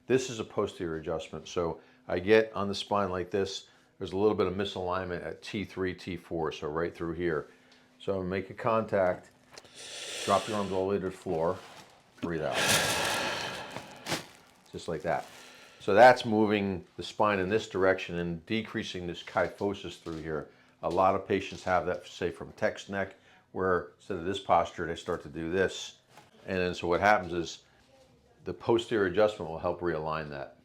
This is a posterior adjustment. So I get on the spine like this, there's a little bit of misalignment at T3, T4, so right through here. So I'm gonna make a contact, drop your arms all the way to the floor, breathe out. Just like that. So that's moving the spine in this direction and decreasing this kyphosis through here. A lot of patients have that, say, from text neck, where instead of this posture, they start to do this. And then so what happens is the posterior adjustment will help realign that.